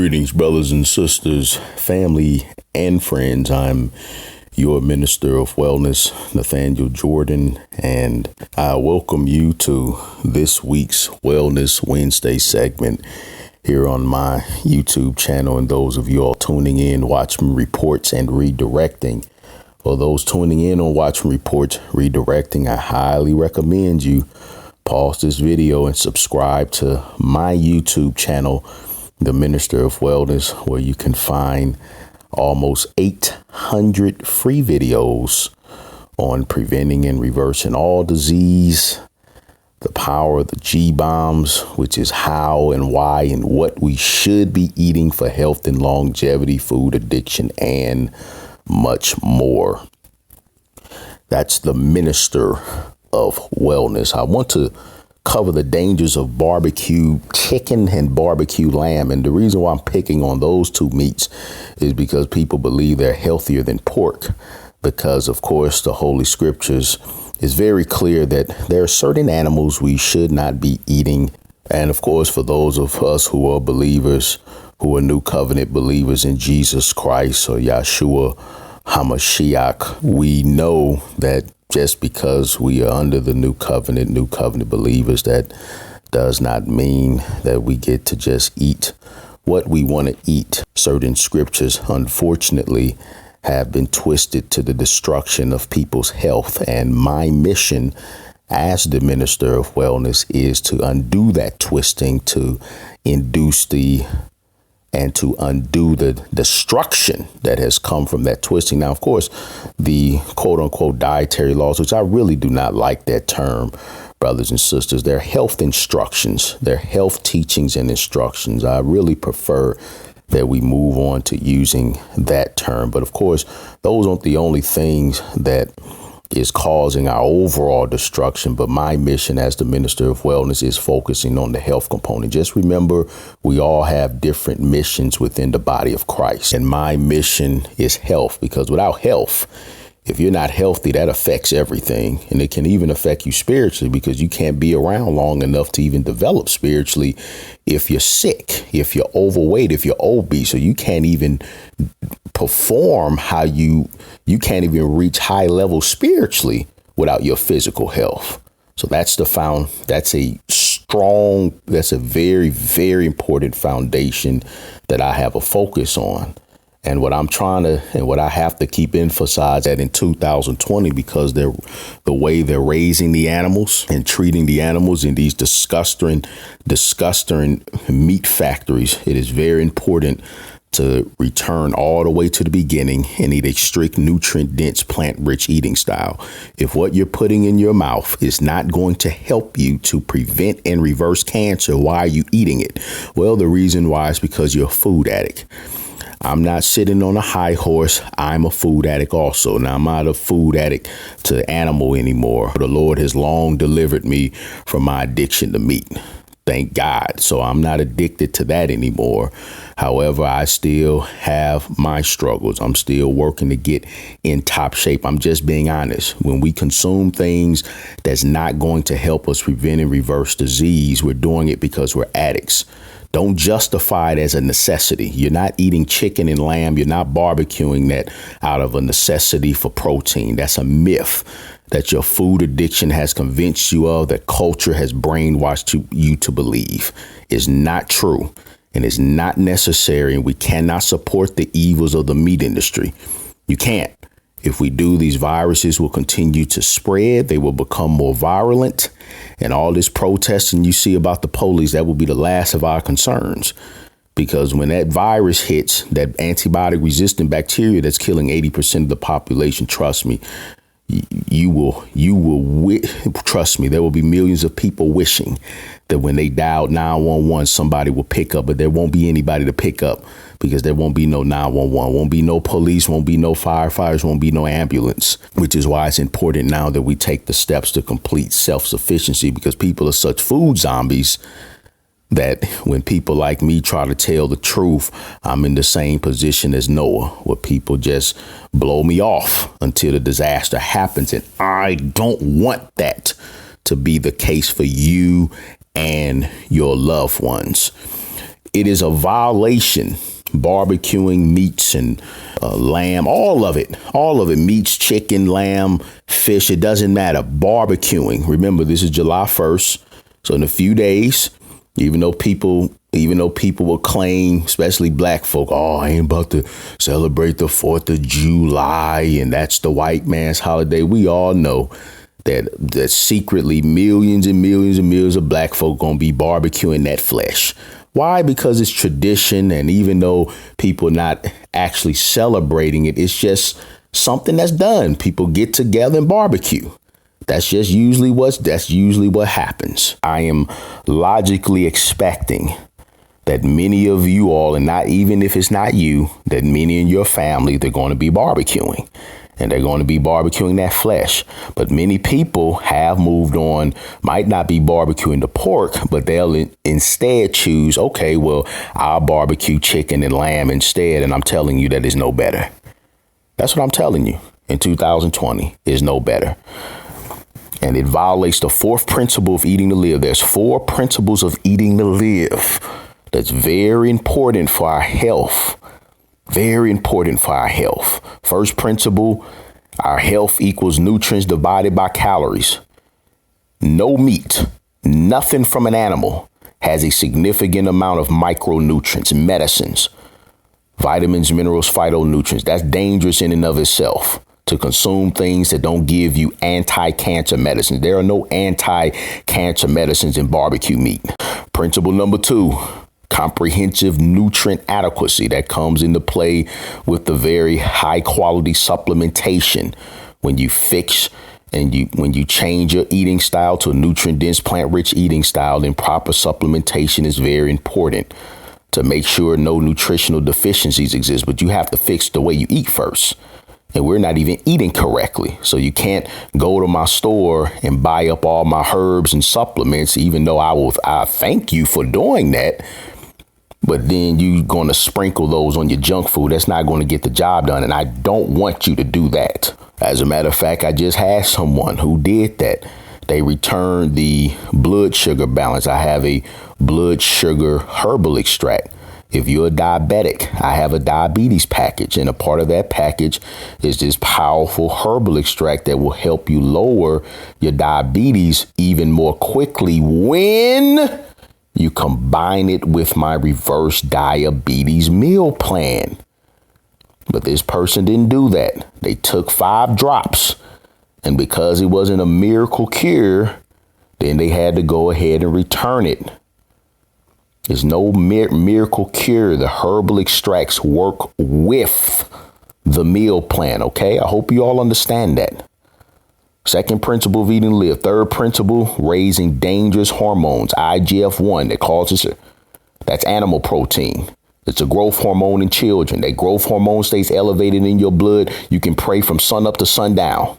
Greetings, brothers and sisters, family and friends. I'm your Minister of Wellness, Nathaniel Jordan, and I welcome you to this week's Wellness Wednesday segment here on my YouTube channel. And those of you all tuning in, Watchman Reports and Redirecting. For those tuning in on Watchman Reports, Redirecting, I highly recommend you pause this video and subscribe to my YouTube channel, The Minister of Wellness, where you can find almost 800 free videos on preventing and reversing all disease, the power of the G-bombs, which is how and why and what we should be eating for health and longevity, food addiction, and much more. That's the Minister of Wellness. I want to cover the dangers of barbecue chicken and barbecue lamb. And the reason why I'm picking on those two meats is because people believe they're healthier than pork, because, of course, the Holy Scriptures is very clear that there are certain animals we should not be eating. And, of course, for those of us who are believers, who are new covenant believers in Jesus Christ or Yahshua HaMashiach, we know that just because we are under the new covenant believers, that does not mean that we get to just eat what we want to eat. Certain scriptures, unfortunately, have been twisted to the destruction of people's health. And my mission as the Minister of Wellness is to undo that twisting, to undo the destruction that has come from that twisting. Now, of course, the quote unquote dietary laws, which I really do not like that term, brothers and sisters, they're health instructions, they're health teachings and instructions. I really prefer that we move on to using that term. But of course, those aren't the only things that is causing our overall destruction. But my mission as the Minister of Wellness is focusing on the health component. Just remember, we all have different missions within the body of Christ. And my mission is health, because without health, if you're not healthy, that affects everything. And it can even affect you spiritually, because you can't be around long enough to even develop spiritually if you're sick, if you're overweight, if you're obese. So you can't even perform how you can't even reach high levels spiritually without your physical health. So that's a very, very important foundation that I have a focus on. And what I have to keep emphasizing that in 2020, because the way they're raising the animals and treating the animals in these disgusting meat factories, it is very important to return all the way to the beginning and eat a strict nutrient-dense, plant-rich eating style. If what you're putting in your mouth is not going to help you to prevent and reverse cancer, why are you eating it? Well, the reason why is because you're a food addict. I'm not sitting on a high horse. I'm a food addict also. Now, I'm not a food addict to animal anymore. The Lord has long delivered me from my addiction to meat. Thank God. So I'm not addicted to that anymore. However, I still have my struggles. I'm still working to get in top shape. I'm just being honest. When we consume things that's not going to help us prevent and reverse disease, we're doing it because we're addicts. Don't justify it as a necessity. You're not eating chicken and lamb. You're not barbecuing that out of a necessity for protein. That's a myth that your food addiction has convinced you of, that culture has brainwashed you to believe is not true and is not necessary. And we cannot support the evils of the meat industry. You can't. If we do, these viruses will continue to spread. They will become more virulent. And all this protesting you see about the police, that will be the last of our concerns. Because when that virus hits, that antibiotic resistant bacteria that's killing 80% of the population, trust me, you will trust me, there will be millions of people wishing that when they dial 911, somebody will pick up, but there won't be anybody to pick up because there won't be no 911, won't be no police, won't be no firefighters, won't be no ambulance, which is why it's important now that we take the steps to complete self-sufficiency, because people are such food zombies that when people like me try to tell the truth, I'm in the same position as Noah, where people just blow me off until the disaster happens. And I don't want that to be the case for you and your loved ones. It is a violation. Barbecuing meats and lamb, all of it, meats, chicken, lamb, fish. It doesn't matter. Barbecuing. Remember, this is July 1st. So in a few days, even though people will claim, especially black folk, oh, I ain't about to celebrate the 4th of July and that's the white man's holiday. We all know that secretly millions and millions and millions of black folk going to be barbecuing that flesh. Why? Because it's tradition. And even though people not actually celebrating it, it's just something that's done. People get together and barbecue. That's usually what happens. I am logically expecting that many of you all, and not even if it's not you, that many in your family, they're going to be barbecuing. And they're going to be barbecuing that flesh. But many people have moved on, might not be barbecuing the pork, but they'll instead choose, okay, well, I'll barbecue chicken and lamb instead. And I'm telling you that is no better. That's what I'm telling you. In 2020 is no better. And it violates the 4th principle of eating to live. There's 4 principles of eating to live. That's very important for our health. Very important for our health. First principle, our health equals nutrients divided by calories. No meat, nothing from an animal has a significant amount of micronutrients, medicines, vitamins, minerals, phytonutrients. That's dangerous in and of itself. To consume things that don't give you anti-cancer medicines. There are no anti-cancer medicines in barbecue meat. Principle number 2. Comprehensive nutrient adequacy that comes into play with the very high quality supplementation. When you fix and when you change your eating style to a nutrient dense plant rich eating style, then proper supplementation is very important to make sure no nutritional deficiencies exist. But you have to fix the way you eat first. And we're not even eating correctly. So you can't go to my store and buy up all my herbs and supplements, even though I thank you for doing that. But then you're going to sprinkle those on your junk food. That's not going to get the job done. And I don't want you to do that. As a matter of fact, I just had someone who did that. They returned the blood sugar balance. I have a blood sugar herbal extract. If you're a diabetic, I have a diabetes package, and a part of that package is this powerful herbal extract that will help you lower your diabetes even more quickly when you combine it with my reverse diabetes meal plan. But this person didn't do that. They took 5 drops, and because it wasn't a miracle cure, then they had to go ahead and return it. There's no miracle cure. The herbal extracts work with the meal plan. OK, I hope you all understand that. Second principle of eating to live. Third principle, raising dangerous hormones, IGF-1 that causes it. That's animal protein. It's a growth hormone in children. That growth hormone stays elevated in your blood. You can pray from sun up to sundown.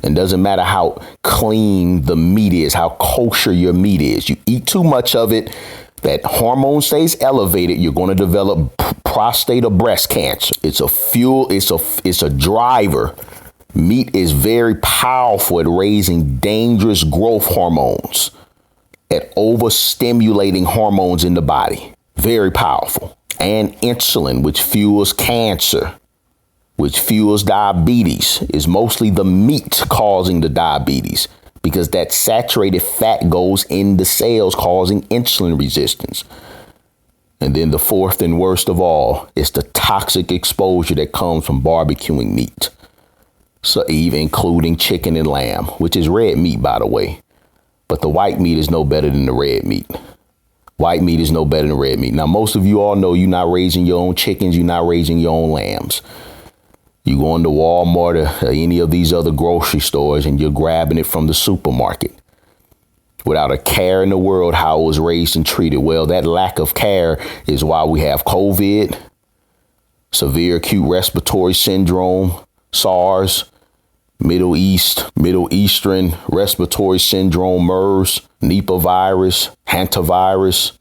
And doesn't matter how clean the meat is, how kosher your meat is. You eat too much of it, that hormone stays elevated, you're going to develop prostate or breast cancer. It's a fuel. It's a driver. Meat is very powerful at raising dangerous growth hormones, at overstimulating hormones in the body. Very powerful. And insulin, which fuels cancer, which fuels diabetes, is mostly the meat causing the diabetes, because that saturated fat goes in the cells causing insulin resistance. And then the fourth and worst of all is the toxic exposure that comes from barbecuing meat. So even including chicken and lamb, which is red meat, by the way. But the white meat is no better than the red meat. White meat is no better than red meat. Now, most of you all know you're not raising your own chickens. You're not raising your own lambs. You go into Walmart or any of these other grocery stores and you're grabbing it from the supermarket without a care in the world how it was raised and treated. Well, that lack of care is why we have COVID, severe acute respiratory syndrome, SARS, Middle Eastern respiratory syndrome, MERS, Nipah virus, hantavirus,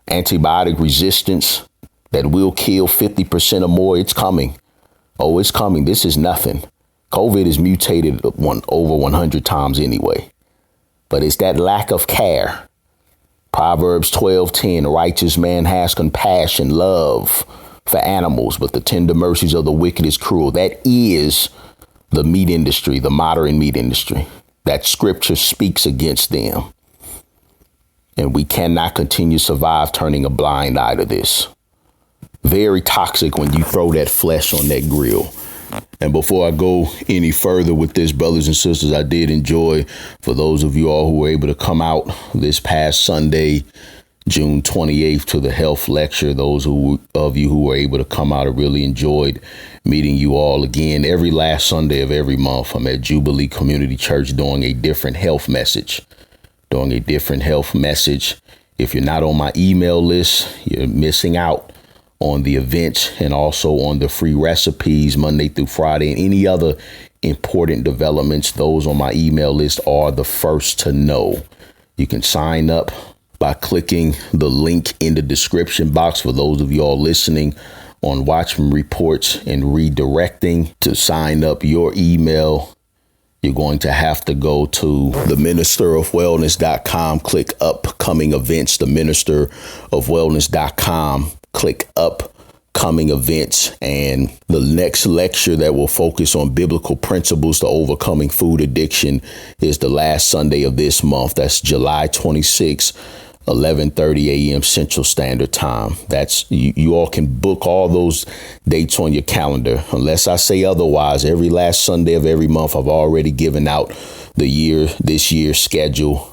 antibiotic resistance that will kill 50% or more. It's coming. Oh, it's coming. This is nothing. COVID is mutated over 100 times anyway. But it's that lack of care Proverbs 12:10, righteous man has compassion, love for animals, but the tender mercies of the wicked is cruel. That is the meat industry, the modern meat industry. That scripture speaks against them. And we cannot continue to survive turning a blind eye to this. Very toxic when you throw that flesh on that grill. And before I go any further with this, brothers and sisters, I did enjoy, for those of you all who were able to come out this past Sunday, June 28th, to the health lecture. Those of you who were able to come out, I really enjoyed meeting you all again. Every last Sunday of every month, I'm at Jubilee Community Church doing a different health message. If you're not on my email list, you're missing out on the events and also on the free recipes Monday through Friday and any other important developments. Those on my email list are the first to know. You can sign up by clicking the link in the description box. For those of you all listening on Watchman Reports and redirecting to sign up your email, you're going to have to go to theministerofwellness.com, click upcoming events, theministerofwellness.com, click upcoming events. And the next lecture that will focus on biblical principles to overcoming food addiction is the last Sunday of this month. That's July 26th. 11:30 a.m. Central Standard Time. That's you all can book all those dates on your calendar. Unless I say otherwise, every last Sunday of every month, I've already given out this year's schedule.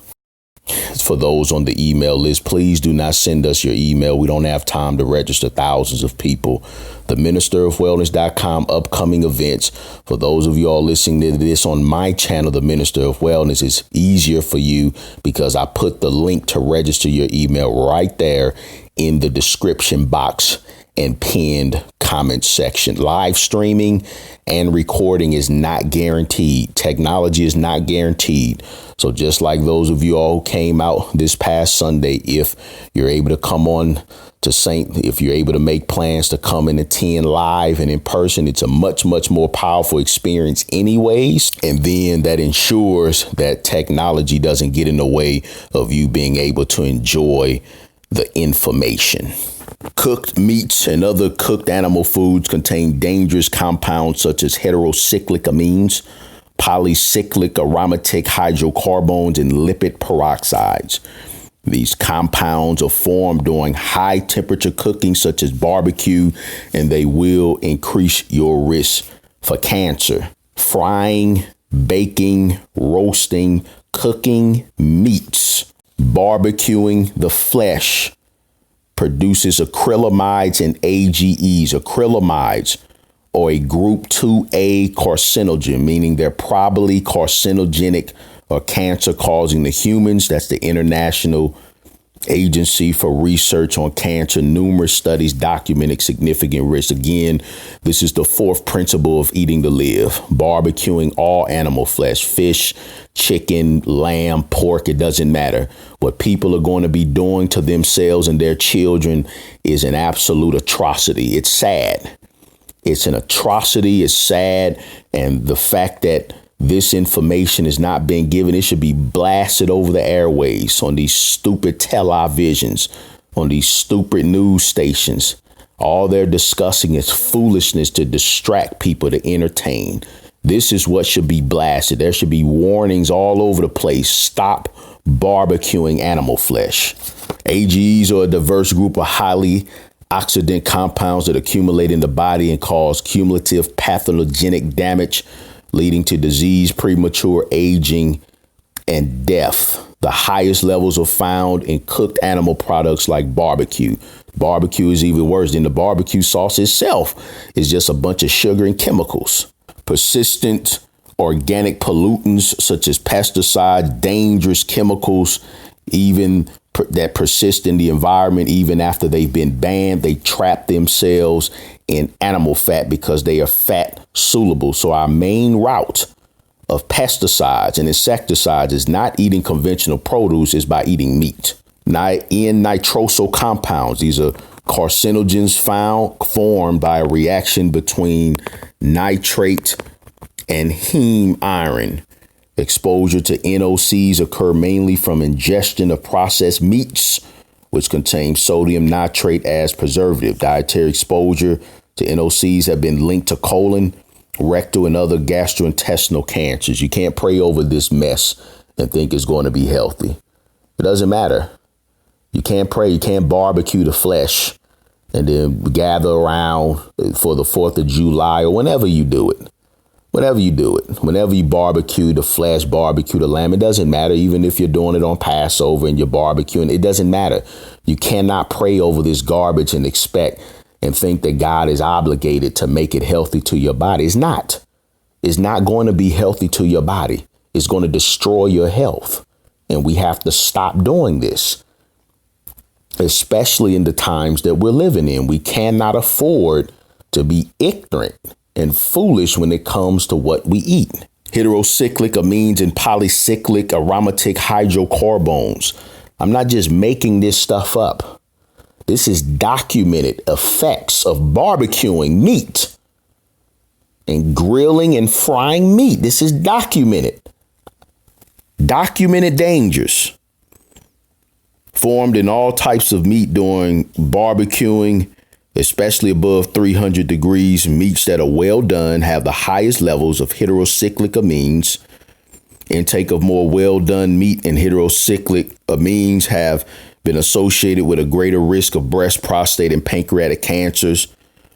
For those on the email list, please do not send us your email. We don't have time to register thousands of people. TheMinisterOfWellness.com, upcoming events. For those of you all listening to this on my channel, The Minister of Wellness, is easier for you because I put the link to register your email right there in the description box and pinned comment section. Live streaming and recording is not guaranteed. Technology is not guaranteed. So just like those of you all who came out this past Sunday, if you're able to come on to if you're able to make plans to come and attend live and in person, it's a much, much more powerful experience anyways. And then that ensures that technology doesn't get in the way of you being able to enjoy the information. Cooked meats and other cooked animal foods contain dangerous compounds such as heterocyclic amines, polycyclic aromatic hydrocarbons, and lipid peroxides. These compounds are formed during high temperature cooking, such as barbecue, and they will increase your risk for cancer. Frying, baking, roasting, cooking meats, barbecuing the flesh produces acrylamides and AGEs. Acrylamides are a group 2A carcinogen, meaning they're probably carcinogenic or cancer causing to humans. That's the International Agency for Research on Cancer. Numerous studies documented significant risk. Again, this is the fourth principle of eating to live. Barbecuing all animal flesh, fish, chicken, lamb, pork, it doesn't matter. What people are going to be doing to themselves and their children is an absolute atrocity. It's sad. It's an atrocity. It's sad. And the fact that this information is not being given, it should be blasted over the airways on these stupid televisions, on these stupid news stations. All they're discussing is foolishness to distract people, to entertain. This is what should be blasted. There should be warnings all over the place. Stop barbecuing animal flesh. AGEs are a diverse group of highly oxidant compounds that accumulate in the body and cause cumulative pathogenic damage, leading to disease, premature aging, and death. The highest levels are found in cooked animal products like barbecue. Barbecue is even worse than the barbecue sauce itself. It's just a bunch of sugar and chemicals. Persistent organic pollutants such as pesticides, dangerous chemicals, even that persist in the environment even after they've been banned. They trap themselves in animal fat because they are fat soluble. So our main route of pesticides and insecticides is not eating conventional produce, is by eating meat. N-nitrosyl compounds. These are carcinogens formed by a reaction between nitrate and heme iron. Exposure to NOCs occur mainly from ingestion of processed meats, which contain sodium nitrate as preservative. Dietary exposure to NOCs have been linked to colon, rectal, and other gastrointestinal cancers. You can't pray over this mess and think it's going to be healthy. It doesn't matter. You can't pray. You can't barbecue the flesh and then gather around for the 4th of July or whenever you do it. Whenever you do it, whenever you barbecue the flesh, barbecue the lamb, it doesn't matter. Even if you're doing it on Passover and you're barbecuing, it doesn't matter. You cannot pray over this garbage and expect and think that God is obligated to make it healthy to your body. It's not. It's not going to be healthy to your body. It's going to destroy your health. And we have to stop doing this, especially in the times that we're living in. We cannot afford to be ignorant and foolish when it comes to what we eat. Heterocyclic amines and polycyclic aromatic hydrocarbons. I'm not just making this stuff up. This is documented effects of barbecuing meat and grilling and frying meat. This is documented. Documented dangers formed in all types of meat during barbecuing, especially above 300 degrees. Meats that are well done have the highest levels of heterocyclic amines. Intake of more well done meat and heterocyclic amines have been associated with a greater risk of breast, prostate, and pancreatic cancers.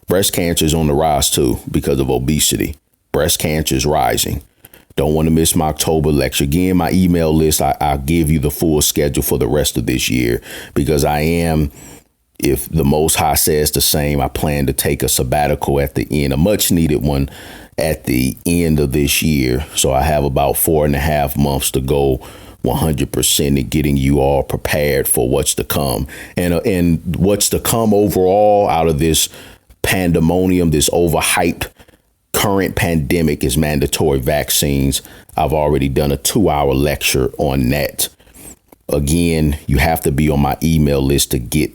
Breast cancer is on the rise, too, because of obesity. Breast cancer is rising. Don't want to miss my October lecture. Again, my email list, I'll give you the full schedule for the rest of this year because I am, if the Most High says the same, I plan to take a sabbatical at the end, a much needed one at the end of this year. So I have about 4.5 months to go 100% in getting you all prepared for what's to come. And what's to come overall out of this pandemonium, this overhyped current pandemic is mandatory vaccines. I've already done a 2-hour lecture on that. Again, you have to be on my email list to get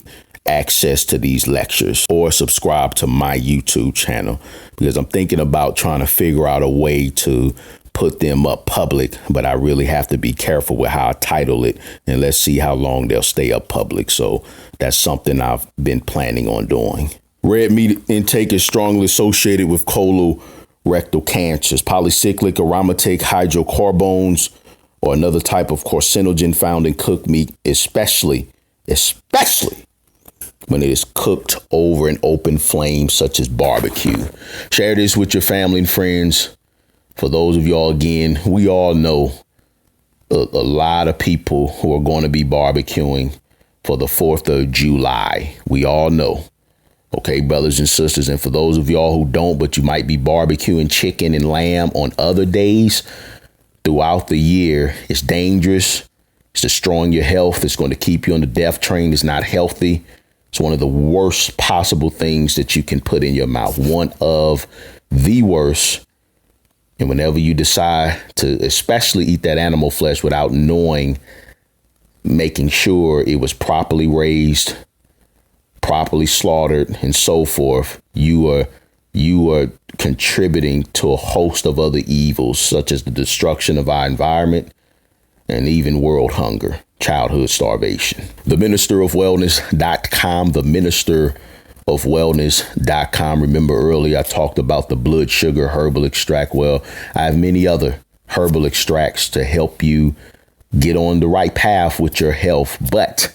access to these lectures or subscribe to my YouTube channel because I'm thinking about trying to figure out a way to put them up public, but I really have to be careful with how I title it and let's see how long they'll stay up public. So that's something I've been planning on doing. Red meat intake is strongly associated with colorectal cancers. Polycyclic aromatic hydrocarbons or another type of carcinogen found in cooked meat, especially when it is cooked over an open flame such as barbecue. Share this with your family and friends. For those of y'all, again, we all know a lot of people who are going to be barbecuing for the 4th of July. We all know. OK, brothers and sisters. And for those of y'all who don't, but you might be barbecuing chicken and lamb on other days throughout the year, it's dangerous. It's destroying your health. It's going to keep you on the death train. It's not healthy. It's one of the worst possible things that you can put in your mouth. One of the worst. And whenever you decide to especially eat that animal flesh without knowing, making sure it was properly raised, properly slaughtered and so forth, you are contributing to a host of other evils, such as the destruction of our environment and even world hunger, childhood starvation. TheMinisterOfWellness.com, TheMinisterOfWellness.com. Remember earlier I talked about the blood sugar herbal extract. Well, I have many other herbal extracts to help you get on the right path with your health, but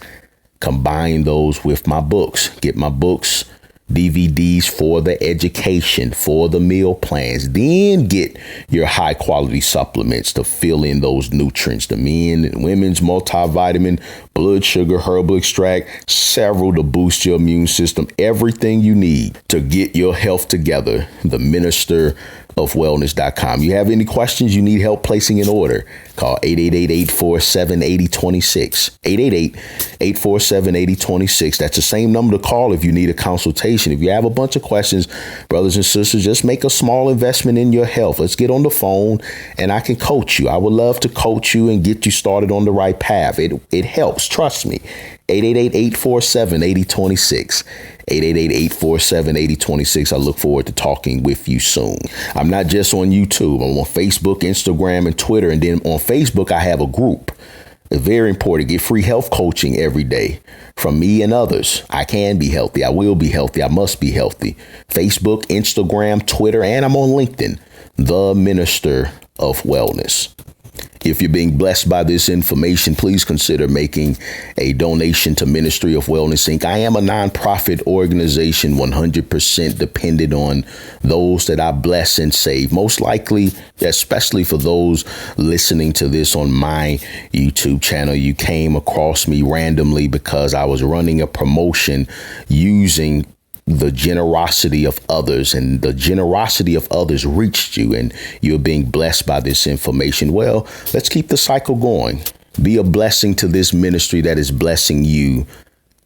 combine those with my books. Get my books, DVDs for the education, for the meal plans, then get your high quality supplements to fill in those nutrients, the men and women's multivitamin, blood sugar, herbal extract, several to boost your immune system, everything you need to get your health together. The MinisterOfWellness.com. You have any questions, you need help placing an order, call 888-847-8026, 888-847-8026. That's the same number to call if you need a consultation. If you have a bunch of questions, brothers and sisters, just make a small investment in your health. Let's get on the phone and I can coach you. I would love to coach you and get you started on the right path. It helps. Trust me. 888-847-8026. 888-847-8026. I look forward to talking with you soon. I'm not just on YouTube. I'm on Facebook, Instagram, and Twitter. And then on Facebook, I have a group. It's very important. Get free health coaching every day from me and others. I can be healthy. I will be healthy. I must be healthy. Facebook, Instagram, Twitter, and I'm on LinkedIn. The Minister of Wellness. If you're being blessed by this information, please consider making a donation to Ministry of Wellness, Inc. I am a nonprofit organization, 100% dependent on those that I bless and save. Most likely, especially for those listening to this on my YouTube channel, you came across me randomly because I was running a promotion using the generosity of others, and the generosity of others reached you and you're being blessed by this information. Well, let's keep the cycle going. Be a blessing to this ministry that is blessing you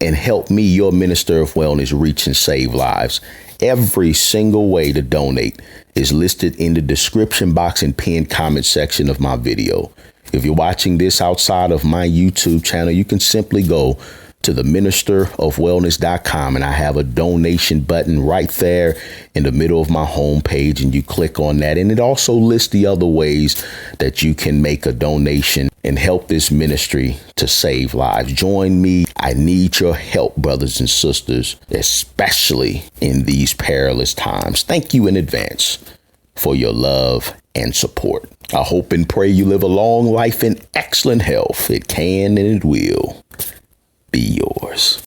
and help me, your Minister of Wellness, reach and save lives. Every single way to donate is listed in the description box and pinned comment section of my video. If you're watching this outside of my YouTube channel, you can simply go to the ministerofwellness.com, and I have a donation button right there in the middle of my homepage, and you click on that, and it also lists the other ways that you can make a donation and help this ministry to save lives. Join me. I need your help, brothers and sisters, especially in these perilous times. Thank you in advance for your love and support. I hope and pray you live a long life in excellent health. It can and it will be yours.